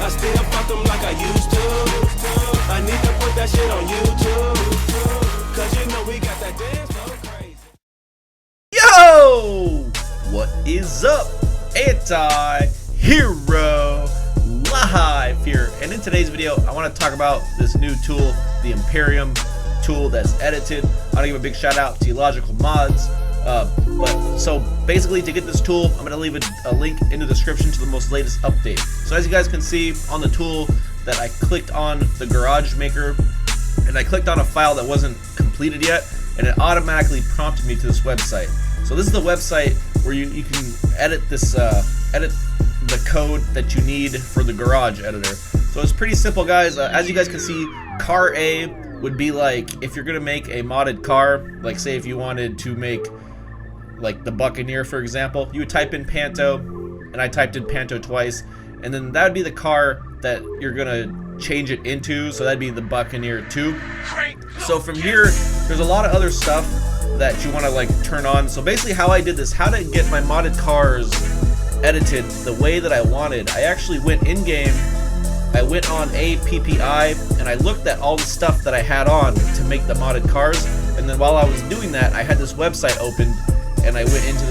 I still fuck them like I used to. I need to put that shit on YouTube. Cause you know we got that dance so crazy. Yo! What is up? Anti-Hero live here. And in today's video, I want to talk about this new tool, the Imperium tool that's edited. I want to give a big shout out to Logical Mods. So basically, to get this tool, I'm going to leave a link in the description to the most latest update. So as you guys can see on the tool that I clicked on the garage maker, and I clicked on a file that wasn't completed yet, and it automatically prompted me to this website. So this is the website where you can edit this edit the code that you need for the garage editor. So it's pretty simple, guys. As you guys can see, car A would be like if you're gonna make a modded car, like say if you wanted to make like the Buccaneer, for example, you would type in Panto, and I typed in Panto twice, and then that would be the car that you're gonna change it into, so that'd be the Buccaneer 2. So from here, there's a lot of other stuff that you want to like turn on. So basically how I did this, how to get my modded cars edited the way that I wanted, I actually went in game, I went on APPI, and I looked at all the stuff that I had on to make the modded cars, and then while I was doing that, I had this website opened, and I went into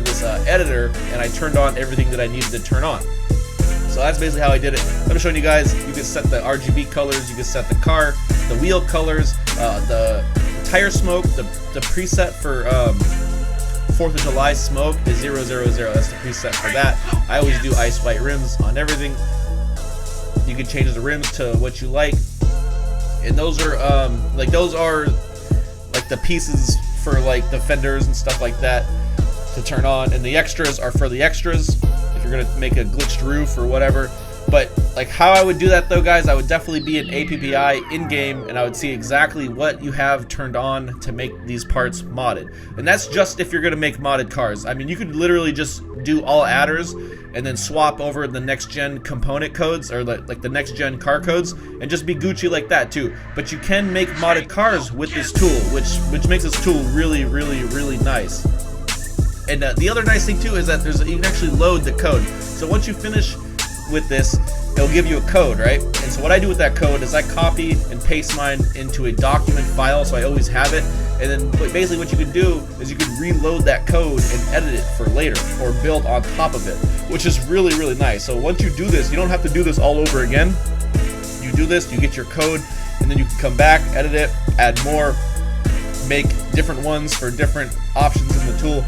this editor, and I turned on everything that I needed to turn on. So that's basically how I did it. I'm showing you guys. You can set the RGB colors, you can set the car, the wheel colors, the tire smoke. The preset for 4th of July smoke is 000. That's the preset for that. I always do ice white rims on everything. You can change the rims to what you like, and those are like the pieces for like the fenders and stuff like that to turn on, and the extras are for the extras if you're gonna make a glitched roof or whatever. But like how I would do that though, guys, I would definitely be in APPI in game, and I would see exactly what you have turned on to make these parts modded. And that's just if you're gonna make modded cars. I mean, you could literally just do all adders and then swap over the next gen component codes, or like the next gen car codes, and just be Gucci like that too. But you can make modded cars with this tool, which makes this tool really nice. And the other nice thing too is that you can actually load the code. So once you finish with this, it'll give you a code, right? And so what I do with that code is I copy and paste mine into a document file, so I always have it. And then basically what you can do is you can reload that code and edit it for later, or build on top of it, which is really nice. So once you do this, you don't have to do this all over again. You do this, you get your code, and then you can come back, edit it, add more, make different ones for different options in the tool.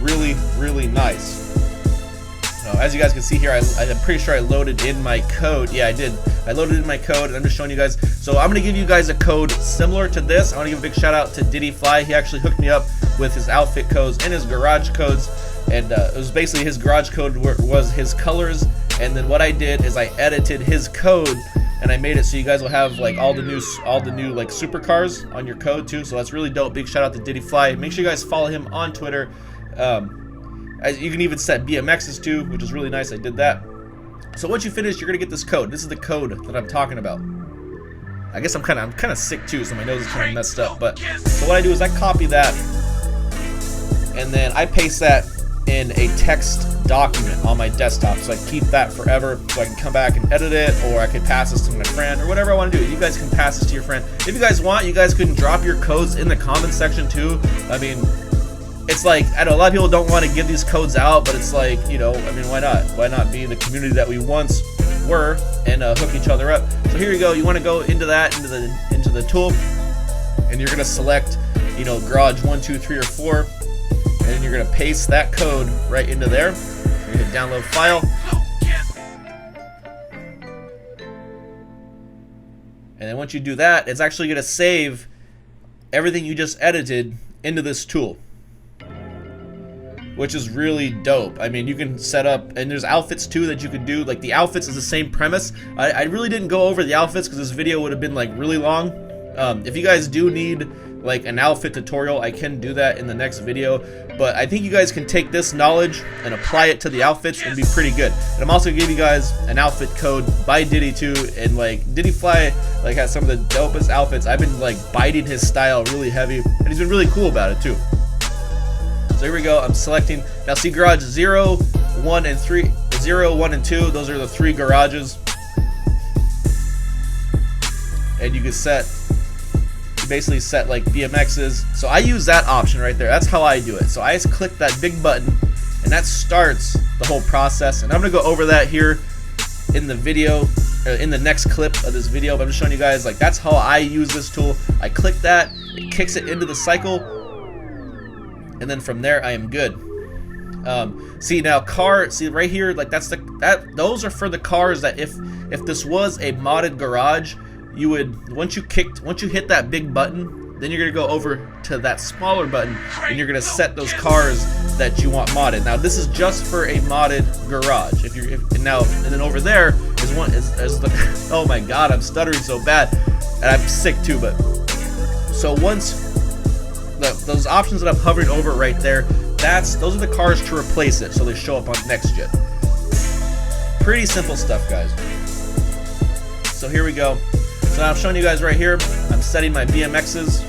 Really nice. As you guys can see here, I'm pretty sure I loaded in my code. Yeah, I did. I loaded in my code, and I'm just showing you guys. So I'm going to give you guys a code similar to this. I want to give a big shout out to Diddyfly. He actually hooked me up with his outfit codes and his garage codes. And it was basically his garage code was his colors. And then what I did is I edited his code, and I made it so you guys will have like all the new like supercars on your code too. So that's really dope. Big shout out to Diddyfly. Make sure you guys follow him on Twitter. You can even set BMXs too, which is really nice. I did that. So once you finish, you're gonna get this code. This is the code that I'm talking about. I guess I'm kind of sick too, so my nose is kind of messed up. But so what I do is I copy that, and then I paste that in a text document on my desktop, so I keep that forever, so I can come back and edit it, or I can pass this to my friend, or whatever I want to do. You guys can pass this to your friend. If you guys want, you guys can drop your codes in the comment section too. I mean, it's like, I know a lot of people don't want to give these codes out, but it's like, you know, I mean, why not? Why not be the community that we once were and hook each other up? So here you go. You want to go into the tool, and you're gonna select, you know, garage 1, 2, 3, or 4, and then you're gonna paste that code right into there. You're gonna hit download file, and then once you do that, it's actually gonna save everything you just edited into this tool, which is really dope. I mean, you can set up, and there's outfits too that you can do. Like the outfits is the same premise. I really didn't go over the outfits because this video would have been like really long. If you guys do need like an outfit tutorial, I can do that in the next video. But I think you guys can take this knowledge and apply it to the outfits and be pretty good. And I'm also gonna give you guys an outfit code by Diddy too. And like Diddyfly like has some of the dopest outfits. I've been like biting his style really heavy, and he's been really cool about it too. So here we go. I'm selecting. Now see garage 0, 1, and 3. 0, 1, and 2. Those are the 3 garages. and you can basically set like BMXs. So I use that option right there. That's how I do it. So I just click that big button, and that starts the whole process. And I'm gonna go over that here in the video, in the next clip of this video. But I'm just showing you guys, like, that's how I use this tool. I click that, it kicks it into the cycle, and then from there I am good. See now, see right here, like those are for the cars that if this was a modded garage, you would, once you hit that big button, then you're gonna go over to that smaller button and you're gonna set those cars that you want modded. Now this is just for a modded garage. And then over there is the oh my god, I'm stuttering so bad, and I'm sick too. But so once those options that I'm hovering over right there, those are the cars to replace it, so they show up on next gen. Pretty simple stuff, guys. So here we go. So now I'm showing you guys right here, I'm setting my BMXs.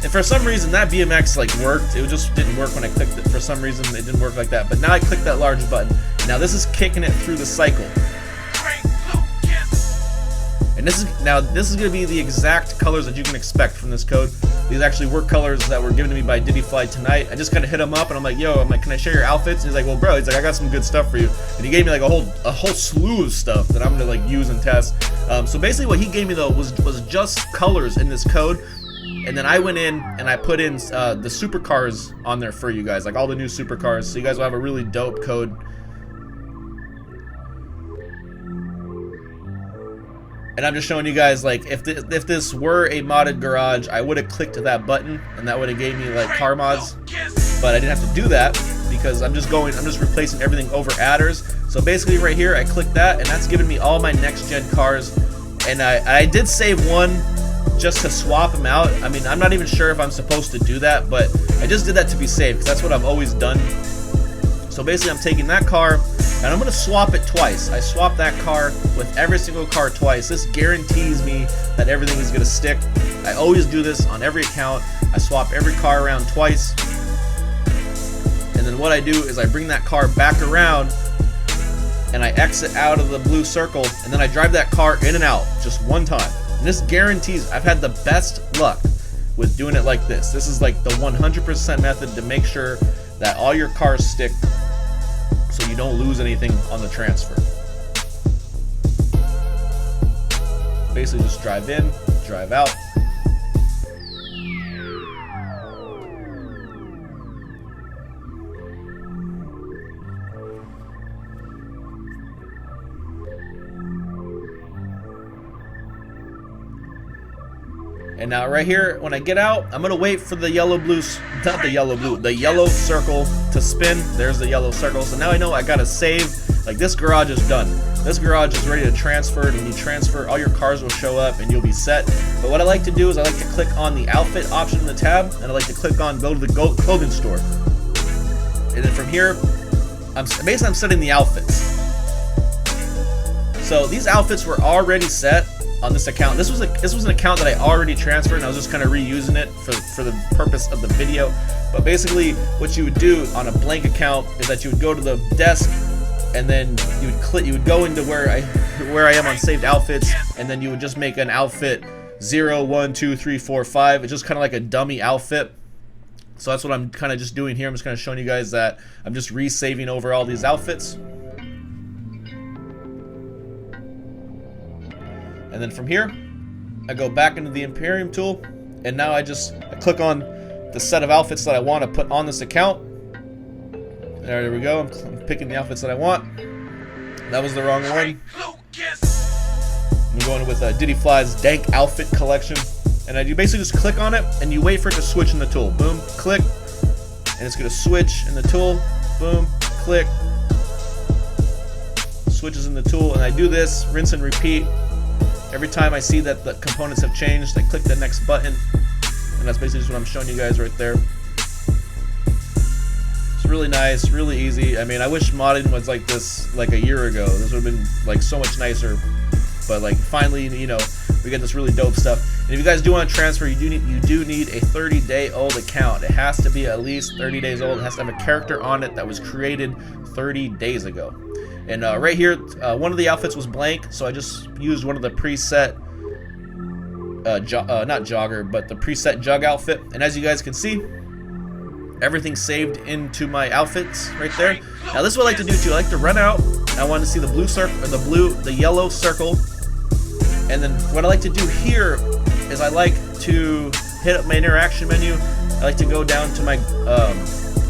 And for some reason that BMX like worked. It just didn't work when I clicked it. For some reason it didn't work like that. But now I click that large button. Now this is kicking it through the cycle. And this is going to be the exact colors that you can expect from this code. These actually were colors that were given to me by Diddyfly tonight. I just kind of hit him up and I'm like, yo, can I share your outfits? And he's like, well, bro, he's like, I got some good stuff for you. And he gave me like a whole slew of stuff that I'm going to like use and test. So basically what he gave me though was just colors in this code. And then I went in and I put in the supercars on there for you guys, like all the new supercars. So you guys will have a really dope code. And I'm just showing you guys, like, if this were a modded garage, I would have clicked that button and that would have gave me like car mods, but I didn't have to do that because I'm just replacing everything over adders. So basically right here I click that and that's giving me all my next gen cars. And I did save one just to swap them out. I mean, I'm not even sure if I'm supposed to do that, but I just did that to be safe because that's what I've always done. So basically I'm taking that car and I'm going to swap it twice. I swap that car with every single car twice. This guarantees me that everything is going to stick. I always do this on every account. I swap every car around twice. And then what I do is I bring that car back around and I exit out of the blue circle and then I drive that car in and out just one time. And this guarantees, I've had the best luck with doing it like this. This is like the 100% method to make sure that all your cars stick, so you don't lose anything on the transfer. Basically just drive in, drive out. And now right here, when I get out, I'm gonna wait for the yellow circle to spin. There's the yellow circle. So now I know I gotta save. Like, this garage is done. This garage is ready to transfer. And when you transfer, all your cars will show up and you'll be set. But what I like to do is I like to click on the outfit option in the tab, and I like to click on go to the clothing store. And then from here, I'm setting the outfits. So these outfits were already set on this account. This was an account that I already transferred, and I was just kind of reusing it for the purpose of the video. But basically what you would do on a blank account is that you would go to the desk and then you would go into where I am on saved outfits, and then you would just make an outfit 0, 1, 2, 3, 4, 5. It's just kind of like a dummy outfit. So that's what I'm kind of just doing here. I'm just kind of showing you guys that I'm just resaving over all these outfits. And then from here, I go back into the Imperium tool, and now I click on the set of outfits that I want to put on this account. There we go. I'm picking the outfits that I want. That was the wrong one. I'm going with Diddyfly's Dank Outfit Collection. And you basically just click on it, and you wait for it to switch in the tool. Boom, click, and it's going to switch in the tool. Boom, click, switches in the tool. And I do this, rinse and repeat. Every time I see that the components have changed, I click the next button, and that's basically just what I'm showing you guys right there. It's really nice, really easy. I mean, I wish modding was like this like a year ago. This would have been like so much nicer. But like finally, you know, we get this really dope stuff. And if you guys do want to transfer, you do need a 30-day-old account. It has to be at least 30 days old. It has to have a character on it that was created 30 days ago. And right here, one of the outfits was blank, so I just used one of the preset not jogger, but the preset jug outfit. And as you guys can see, everything's saved into my outfits right there. Now this is what I like to do too. I like to run out. I want to see the blue circle, or the yellow circle. And then what I like to do here is I like to hit up my interaction menu. I like to go down to my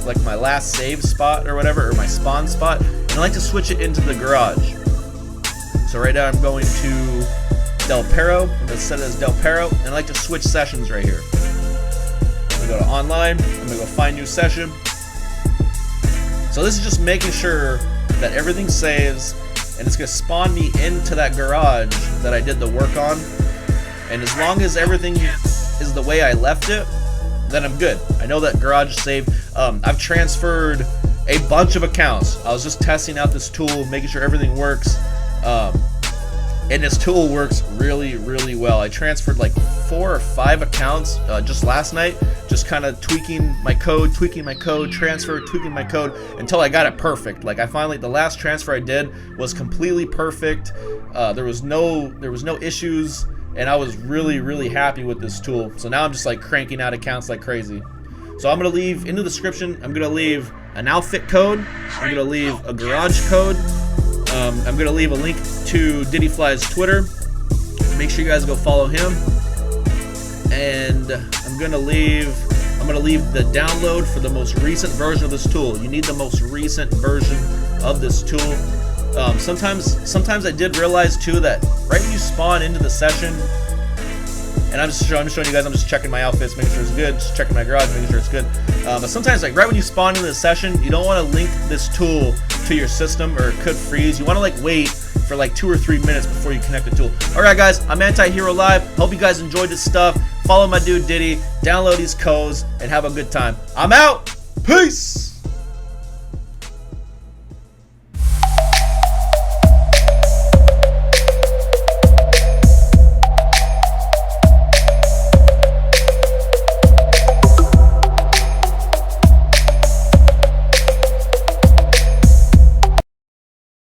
like my last save spot or whatever, or my spawn spot, and I like to switch it into the garage. So right now I'm going to Del Perro. I'm gonna set it as Del Perro, and I like to switch sessions right here. I'm gonna go to online. I'm gonna go find new session. So this is just making sure that everything saves, and it's gonna spawn me into that garage that I did the work on. And as long as everything is the way I left it, then I'm good. I know that garage saved. I've transferred a bunch of accounts. I was just testing out this tool, making sure everything works. And this tool works really, really well. I transferred like 4 or 5 accounts just last night, just kind of tweaking my code, tweaking my code until I got it perfect. Like I finally, the last transfer I did was completely perfect. There was no issues, and I was really, really happy with this tool. So now I'm just like cranking out accounts like crazy. So I'm gonna leave in the description, I'm gonna leave an outfit code, I'm gonna leave a garage code, I'm gonna leave a link to Diddyfly's Twitter. Make sure you guys go follow him. And I'm gonna leave the download for the most recent version of this tool. You need the most recent version of this tool. Sometimes I did realize too that right when you spawn into the session, and I'm just showing you guys, I'm just checking my outfits, making sure it's good, just checking my garage, making sure it's good. But sometimes, like right when you spawn into the session, you don't want to link this tool to your system, or it could freeze. You want to like wait for like 2 or 3 minutes before you connect the tool. Alright guys, I'm Anti-Hero Live. Hope you guys enjoyed this stuff. Follow my dude Diddy, download these codes, and have a good time. I'm out. Peace.